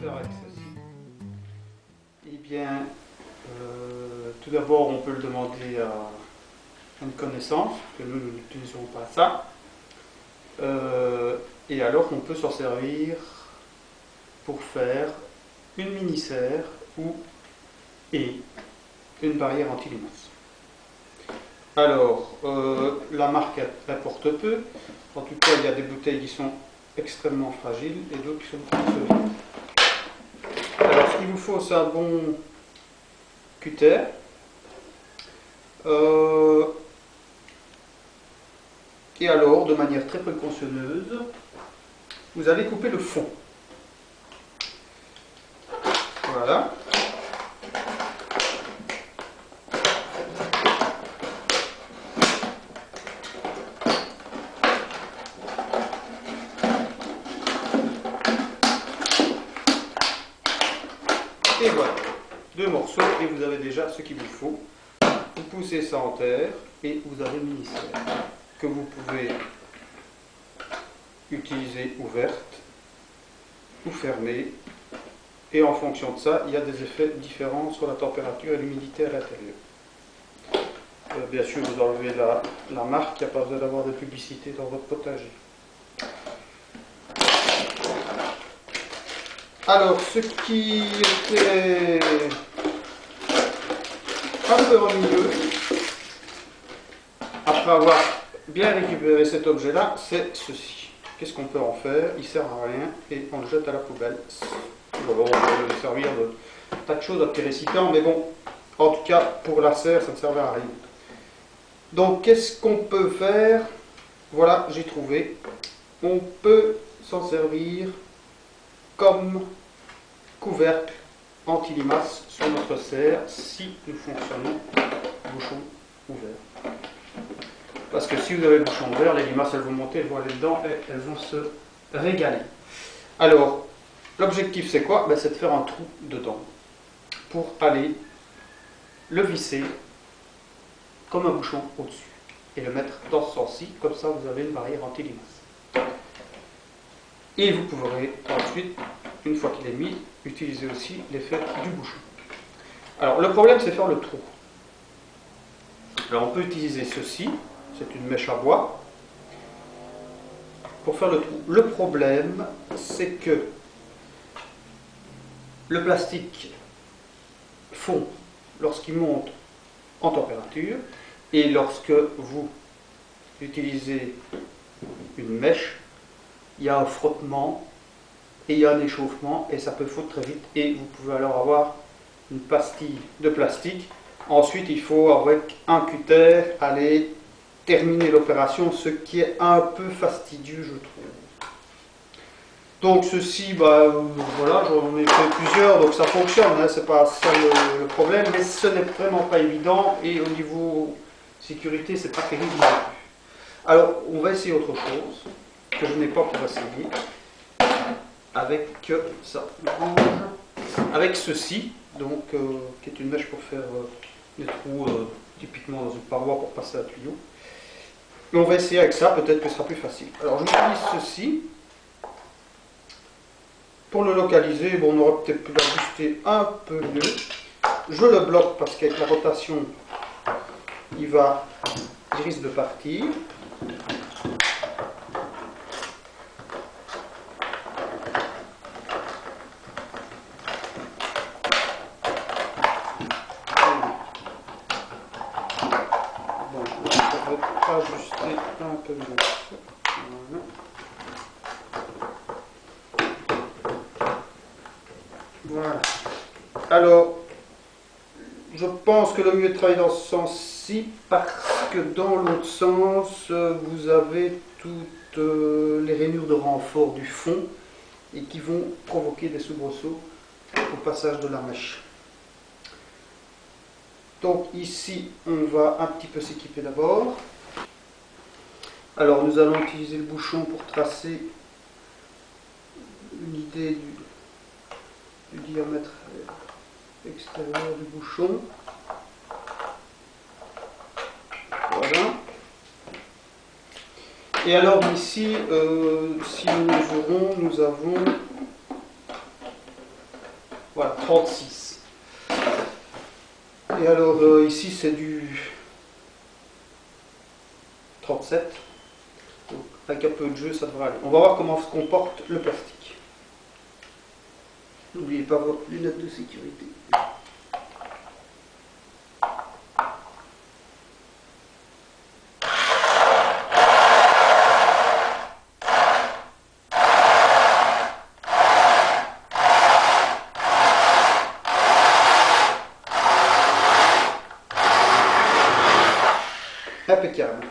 faire avec ceci? Eh bien, tout d'abord, on peut le demander à une connaissance, que nous n'utilisons pas ça. Et alors, on peut s'en servir pour faire une mini-serre et une barrière anti-limaces. Alors, la marque importe peu. En tout cas, il y a des bouteilles qui sont extrêmement fragiles et d'autres qui sont plus solides. Alors, ce qu'il vous faut, c'est un bon cutter. Et alors, de manière très précautionneuse, vous allez couper le fond. Voilà. Et voilà, 2 morceaux et vous avez déjà ce qu'il vous faut. Vous poussez ça en terre et vous avez une mini-serre que vous pouvez utiliser ouverte ou fermée. Et en fonction de ça, il y a des effets différents sur la température et l'humidité à l'intérieur. Bien sûr, vous enlevez la marque, il n'y a pas besoin d'avoir de publicité dans votre potager. Alors, ce qui était un peu ennuyeux, après avoir bien récupéré cet objet-là, c'est ceci. Qu'est-ce qu'on peut en faire? Il ne sert à rien et on le jette à la poubelle. Bon, on peut le servir de tas de choses à petits récipients, mais bon, en tout cas, pour la serre, ça ne servait à rien. Donc, qu'est-ce qu'on peut faire? Voilà, j'ai trouvé. On peut s'en servir comme couvercle anti-limaces sur notre serre si nous fonctionnons bouchon ouvert. Parce que si vous avez le bouchon ouvert, les limaces elles vont monter, elles vont aller dedans et elles vont se régaler. Alors, l'objectif c'est quoi? C'est de faire un trou dedans pour aller le visser comme un bouchon au-dessus et le mettre dans ce sens-ci, comme ça vous avez une barrière anti-limaces. Et vous pourrez ensuite, une fois qu'il est mis, utiliser aussi l'effet du bouchon. Alors le problème c'est faire le trou. Alors on peut utiliser ceci, c'est une mèche à bois, pour faire le trou. Le problème c'est que le plastique fond lorsqu'il monte en température et lorsque vous utilisez une mèche, il y a un frottement et il y a un échauffement et ça peut fondre très vite et vous pouvez alors avoir une pastille de plastique. Ensuite, il faut avec un cutter aller terminer l'opération, ce qui est un peu fastidieux, je trouve. Donc ceci, voilà, j'en ai fait plusieurs, donc ça fonctionne, hein, c'est pas ça le problème, mais ce n'est vraiment pas évident et au niveau sécurité, c'est pas terrible non plus. Alors, on va essayer autre chose que je n'ai pas pour essayer avec ça, avec ceci, donc qui est une mèche pour faire des trous typiquement dans une paroi pour passer un tuyau. Et on va essayer avec ça, peut-être que ce sera plus facile. Alors j'utilise ceci. Pour le localiser, on aurait peut-être pu l'ajuster un peu mieux. Je le bloque parce qu'avec la rotation, il risque de partir. Bon, on va ajuster un peu mieux. Voilà. Alors, je pense que le mieux est de travailler dans ce sens-ci parce que dans l'autre sens, vous avez toutes les rainures de renfort du fond et qui vont provoquer des soubresauts au passage de la mèche. Donc ici, on va un petit peu s'équiper d'abord. Alors, nous allons utiliser le bouchon pour tracer une idée du diamètre extérieur du bouchon. Voilà. Et alors ici, si nous mesurons, nous avons 36. Et alors ici c'est du 37. Donc avec un peu de jeu ça devrait aller. On va voir comment se comporte le plastique. N'oubliez pas vos lunettes de sécurité. Impeccable.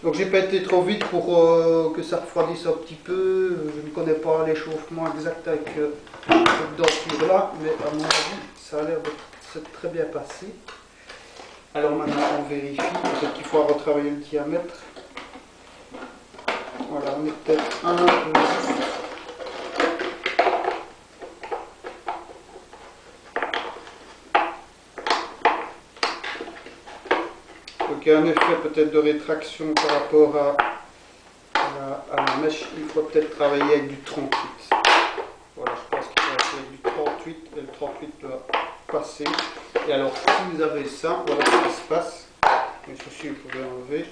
Donc j'ai pas été trop vite pour que ça refroidisse un petit peu. Je ne connais pas l'échauffement exact avec cette denture là, mais à mon avis ça a l'air de s'être très bien passé. Alors maintenant on vérifie, peut-être qu'il faut retravailler le diamètre. Voilà, on est peut-être un peu juste. Donc il y a un effet peut-être de rétraction par rapport à la mèche. Il faut peut-être travailler avec du 38. Voilà, je pense qu'il faut essayer avec du 38 et le 38 doit passer. Et alors si vous avez ça, voilà ce qui se passe. Mais ceci vous pouvez enlever.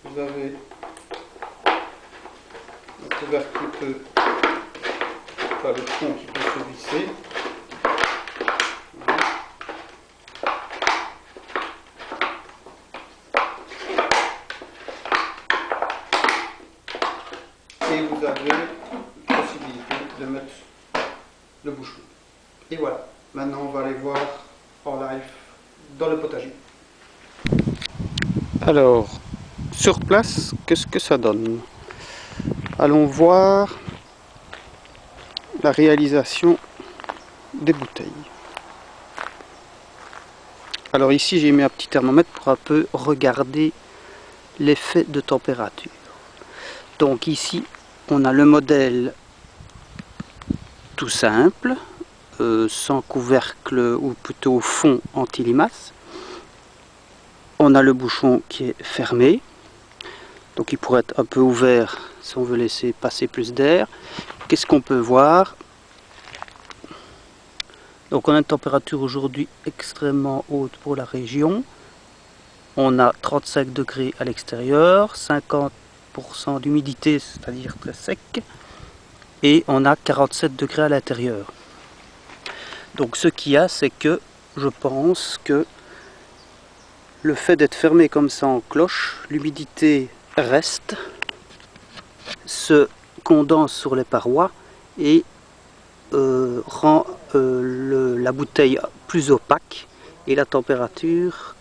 Vous avez le couvercle qui peut, enfin le fond qui peut se visser. Voilà. Et vous avez la possibilité de mettre le bouchon. Et voilà, maintenant on va aller voir en live dans le potager. Alors, sur place, qu'est-ce que ça donne? Allons voir la réalisation des bouteilles. Alors ici j'ai mis un petit thermomètre pour un peu regarder l'effet de température. Donc ici on a le modèle tout simple, sans couvercle ou plutôt fond anti-limace. On a le bouchon qui est fermé, donc il pourrait être un peu ouvert si on veut laisser passer plus d'air. Qu'est-ce qu'on peut voir? Donc on a une température aujourd'hui extrêmement haute pour la région. On a 35 degrés à l'extérieur, 50% d'humidité, c'est-à-dire très sec, et on a 47 degrés à l'intérieur. Donc ce qu'il y a, c'est que je pense que le fait d'être fermé comme ça en cloche, l'humidité reste, se condense sur les parois et rend la bouteille plus opaque, et la température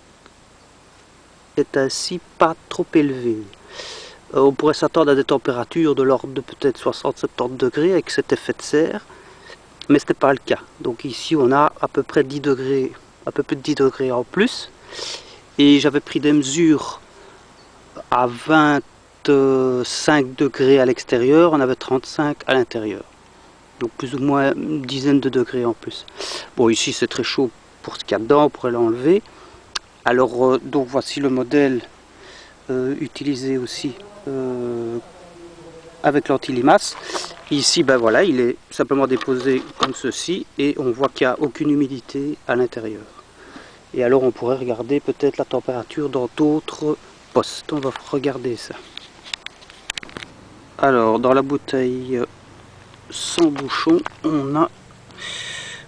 est ainsi pas trop élevée. On pourrait s'attendre à des températures de l'ordre de peut-être 60-70 degrés avec cet effet de serre, mais ce n'est pas le cas. Donc ici on a à peu près 10 degrés, un peu plus de 10 degrés en plus, et j'avais pris des mesures à 25 degrés à l'extérieur, on avait 35 à l'intérieur. Donc plus ou moins une dizaine de degrés en plus. Bon, ici c'est très chaud pour ce qu'il y a dedans, on pourrait l'enlever. Alors donc voici le modèle utilisé aussi avec l'anti-limace. Ici ben voilà, il est simplement déposé comme ceci et on voit qu'il n'y a aucune humidité à l'intérieur. Et alors on pourrait regarder peut-être la température dans d'autres postes. On va regarder ça. Alors dans la bouteille sans bouchon, on a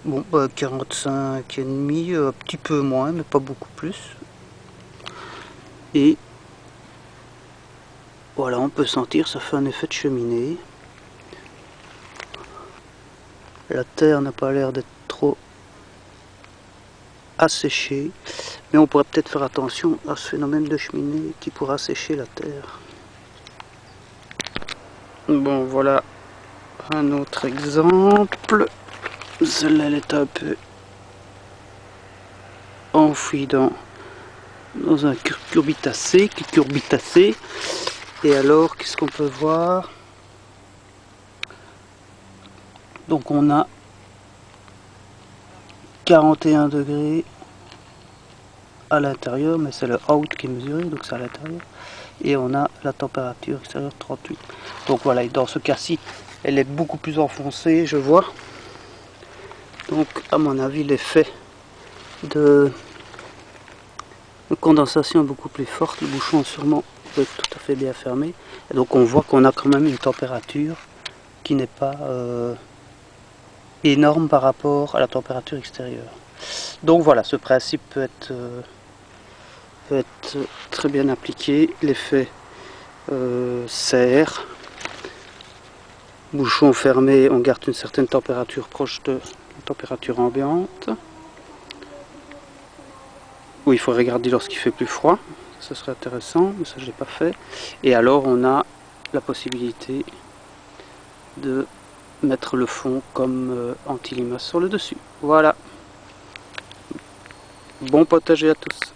bon, 45,5, un petit peu moins, mais pas beaucoup plus. Et voilà, on peut sentir, ça fait un effet de cheminée. La terre n'a pas l'air d'être trop asséchée, mais on pourrait peut-être faire attention à ce phénomène de cheminée qui pourra assécher la terre. Bon, voilà un autre exemple. Celle-là, elle est un peu enfouie dans un cucurbitacé. Et alors, qu'est-ce qu'on peut voir? Donc on a 41 degrés à l'intérieur, mais c'est le out qui est mesuré, donc c'est à l'intérieur. Et on a la température extérieure 38. Donc voilà, et dans ce cas-ci, elle est beaucoup plus enfoncée, je vois. Donc à mon avis l'effet de condensation est beaucoup plus forte, le bouchon sûrement peut être tout à fait bien fermé, et donc on voit qu'on a quand même une température qui n'est pas énorme par rapport à la température extérieure. Donc voilà, ce principe peut être très bien appliqué. L'effet serre, bouchon fermé, on garde une certaine température proche de la température ambiante. Oui, il faut regarder lorsqu'il fait plus froid, ça serait intéressant, mais ça je n'ai pas fait. Et alors on a la possibilité de mettre le fond comme anti-limace sur le dessus. Voilà. Bon potager à tous.